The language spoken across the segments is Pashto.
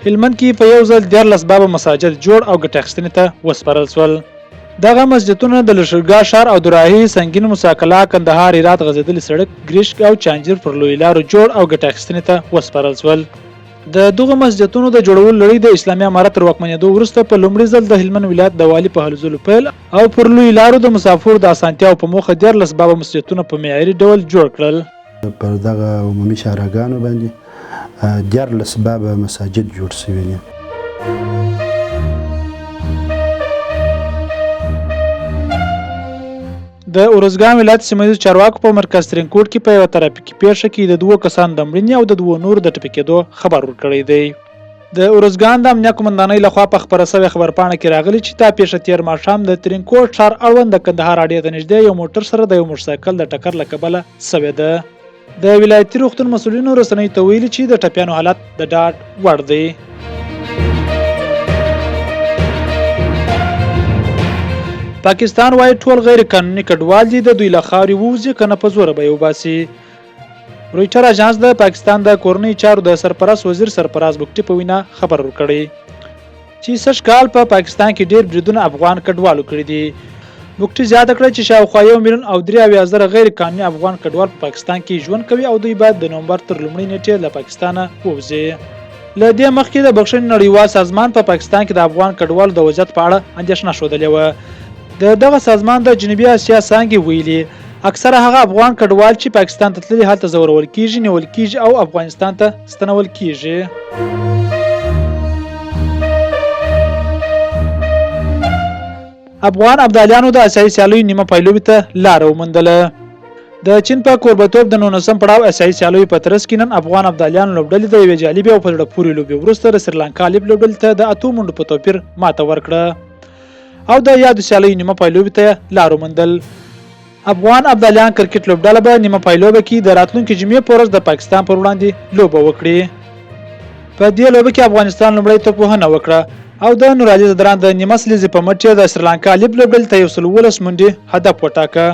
هلمند کې په یو ځل 14 بابه مساجد جوړ او ګټه اخیستنې ته وسپارل شول. دغه مسجدونه د لښکرګاه ښار او د راهي سنگین مساکلا کندهار هرات غځېدلي سړک ګریشک او چانجیر پر لوی لارو جوړ او ګټه اخیستنې ته وسپارل شول. د دغه مسجدونو د جوړولو لړۍ د اسلامي امارت تر واکمنېدو وروسته په لومړي ځل د هلمند ولایت د والي په هلو ځلو پیل او پر لوی لارو د مسافرو د اسانتیاو په موخه 14 بابه مسجدونه په معیاري ډول جوړ کړل. پر دغه عمومي شاهراګانو باندې 14 بابه مساجد جوړ شوي دي. د ارزګان ولایت سیمهییزو چارواکو په مرکز ترینکوټ کې په یوه ترافیکي پیښه کې د 2 کسانو د مړینې او د 2 نورو د ټپي کېدو خبر ورکړی دی. د ارزګان د امنیه قومندانۍ لخوا په خپره شوې خبرپاڼه کې راغلي چې دا پیښه تېر ماښام د ترینکوټ ښار اړوند د کندهار اډې ته نږدې یو موټر سره د یو موټرسایکل د ټکر له کبله شوې ده. د ولایتي روغتون مسؤلینو رسنیو ته ویلي چې د ټپیانو حالت د ډاډ وړ دی. پاکستان وايي ټول غیر قانوني کډوال دي د دوی له خاورې ووځي که نه په زوره به یې وباسي. رویټر اژانس د پاکستان د کورنۍ چارو د سرپرست وزیر سرفراز بګټي په وینا خبر ورکړی چې سږ کال په پاکستان کې ډیر بریدونه افغان کډوالو کړي دي. بګټي زیاته کړه چې شاوخوا 1,73,000 غیر قانوني افغان کډوال په پاکستان کې ژوند کوي او دوی باید د نومبر تر لومړۍ نیټې له پاکستانه ووځي. له دې مخکې د بخښنې نړیوال سازمان په پاکستان کې د افغان کډوالو د وضعیت په اړه اندېښنه ښودلې وه. دغه سازمان د جنوبي اسیا څانګې ویلي اکثره هغه افغان کډوال چې پاکستان ته تللي هلته ځورول کیږي، نیول کیږي او افغانستان ته ستنول کیږي. افغان ابدالیانو د اسیایي سیالیو نیمه پایلوبي ته لاره وموندله. د چین په کوربتوب د 19م پړاو اسیایي سیالیو په ترڅ کې نن افغان ابدالیانو لوبډلې د یوې جالبې او په زړه پورې لوبې وروسته د سریلانکا لوبډلې ته د 8 منډو په توپیر ماته ورکړه او د یادو سیالیو نیمه پایلوبي ته لار وموندل. افغان ابدالیان کرکټ لوبډله به نیمه پایلوبه کې د راتلونکي جمعې په ورځ د پاکستان پر وړاندې لوبه وکړي. په دې لوبه کې افغانستان لومړی توپوهنه وکړه او د نورالي زدران د نیمه سلیزې په مټ د سریلانکا لوبډلې ته 112 منډې هدف وټاکه.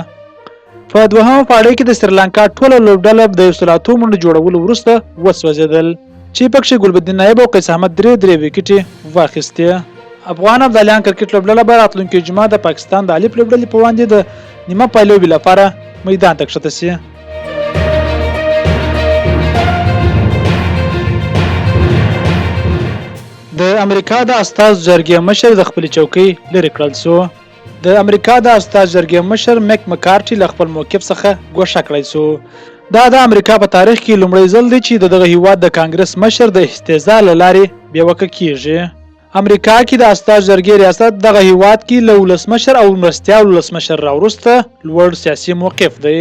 په دوهمه پاړۍ کې د سریلانکا ټوله لوبډله د 108 منډو جوړولو وروسته وسوځېدل چې پکښې ګلبدین نایب او قیس احمد درې وکټې واخیستې. افغان ابدالیان کرکټ لوبډله به راتلونکي جمعه د پاکستان د الف لوبډلې په وړاندې د نیمه پایلوبي لپاره میدان ته کښته شي. د امریکا د استازو جرګې مشر د خپلې چوکۍ لرې کړل شو. د امریکا د استازو جرګې مشر میک مکارټي له خپل موقف څخه ګوښه کړی شو. دا د امریکا په تاریخ کې لومړی ځل دی چې دغه هیواد د کانګرس مشر د استهزاء له لارې بېوکه کیږي. امریکا کې د استازو جرګې ریاست دغه هیواد کې له ولسمشر او مرستیال ولسمشر راوروسته لوړ سیاسي موقف دی.